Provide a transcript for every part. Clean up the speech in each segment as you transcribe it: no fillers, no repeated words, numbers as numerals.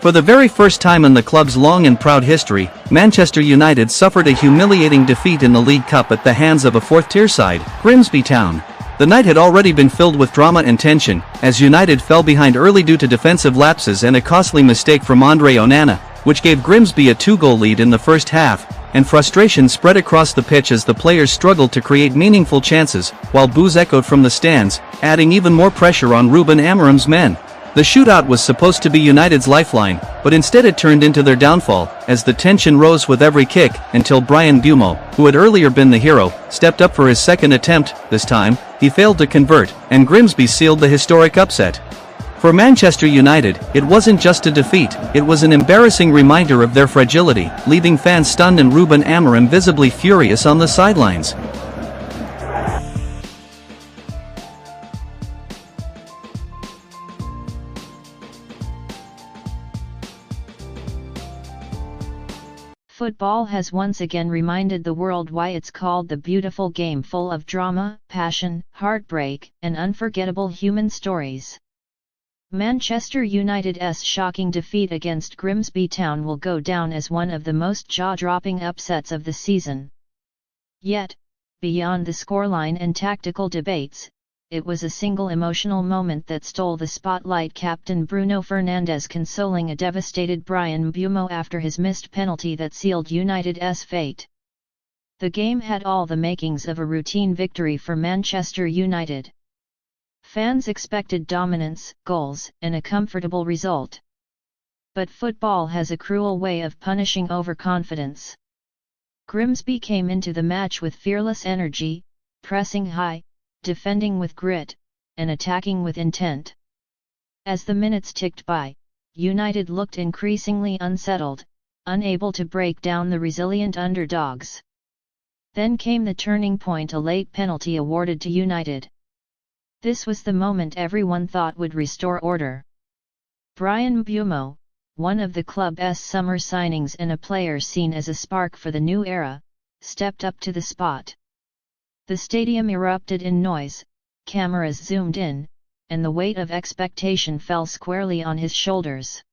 For the very first time in the club's long and proud history, Manchester United suffered a humiliating defeat in the League Cup at the hands of a fourth-tier side, Grimsby Town. The night had already been filled with drama and tension, as United fell behind early due to defensive lapses and a costly mistake from Andre Onana, which gave Grimsby a 2-goal lead in the first half, and frustration spread across the pitch as the players struggled to create meaningful chances, while boos echoed from the stands, adding even more pressure on Ruben Amorim's men. The shootout was supposed to be United's lifeline, but instead it turned into their downfall, as the tension rose with every kick, until Bryan Mbeumo, who had earlier been the hero, stepped up for his second attempt. This time, he failed to convert, and Grimsby sealed the historic upset. For Manchester United, it wasn't just a defeat, it was an embarrassing reminder of their fragility, leaving fans stunned and Ruben Amorim visibly furious on the sidelines. Football has once again reminded the world why it's called the beautiful game, full of drama, passion, heartbreak, and unforgettable human stories. Manchester United's shocking defeat against Grimsby Town will go down as one of the most jaw-dropping upsets of the season. Yet, beyond the scoreline and tactical debates, it was a single emotional moment that stole the spotlight: Captain Bruno Fernandes consoling a devastated Bryan Mbeumo after his missed penalty that sealed United's fate. The game had all the makings of a routine victory for Manchester United. Fans expected dominance, goals, and a comfortable result. But football has a cruel way of punishing overconfidence. Grimsby came into the match with fearless energy, pressing high, defending with grit, and attacking with intent. As the minutes ticked by, United looked increasingly unsettled, unable to break down the resilient underdogs. Then came the turning point: a late penalty awarded to United. This was the moment everyone thought would restore order. Bryan Mbeumo, one of the club's summer signings and a player seen as a spark for the new era, stepped up to the spot. The stadium erupted in noise, cameras zoomed in, and the weight of expectation fell squarely on his shoulders.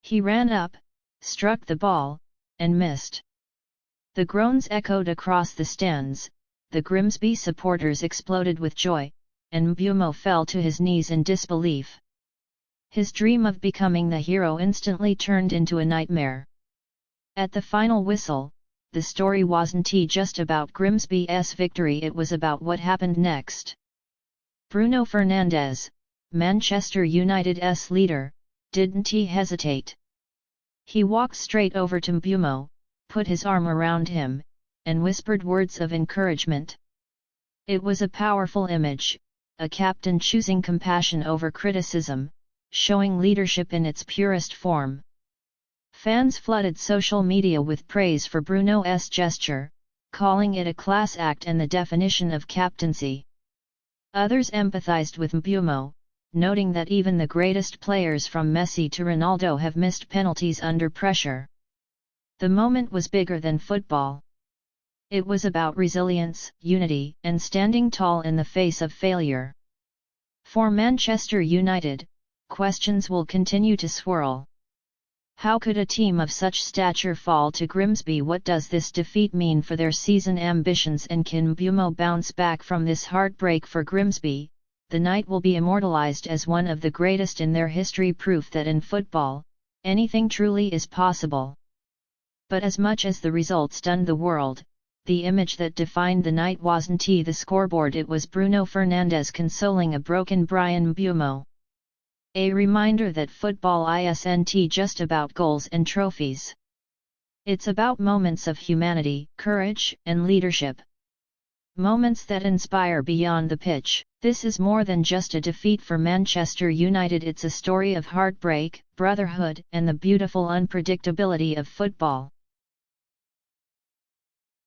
He ran up, struck the ball, and missed. The groans echoed across the stands, the Grimsby supporters exploded with joy, and Mbeumo fell to his knees in disbelief. His dream of becoming the hero instantly turned into a nightmare. At the final whistle, the story wasn't just about Grimsby's victory, it was about what happened next. Bruno Fernandes, Manchester United's leader, didn't hesitate. He walked straight over to Mbeumo, put his arm around him, and whispered words of encouragement. It was a powerful image, a captain choosing compassion over criticism, showing leadership in its purest form. Fans flooded social media with praise for Bruno's gesture, calling it a class act and the definition of captaincy. Others empathized with Mbeumo, noting that even the greatest players from Messi to Ronaldo have missed penalties under pressure. The moment was bigger than football. It was about resilience, unity, and standing tall in the face of failure. For Manchester United, questions will continue to swirl. How could a team of such stature fall to Grimsby? What does this defeat mean for their season ambitions, and can Mbeumo bounce back from this heartbreak? For Grimsby, the night will be immortalized as one of the greatest in their history, proof that in football, anything truly is possible. But as much as the result stunned the world, the image that defined the night wasn't the scoreboard, it was Bruno Fernandes consoling a broken Bryan Mbeumo. A reminder that football isn't just about goals and trophies. It's about moments of humanity, courage, and leadership. Moments that inspire beyond the pitch. This is more than just a defeat for Manchester United, it's a story of heartbreak, brotherhood, and the beautiful unpredictability of football.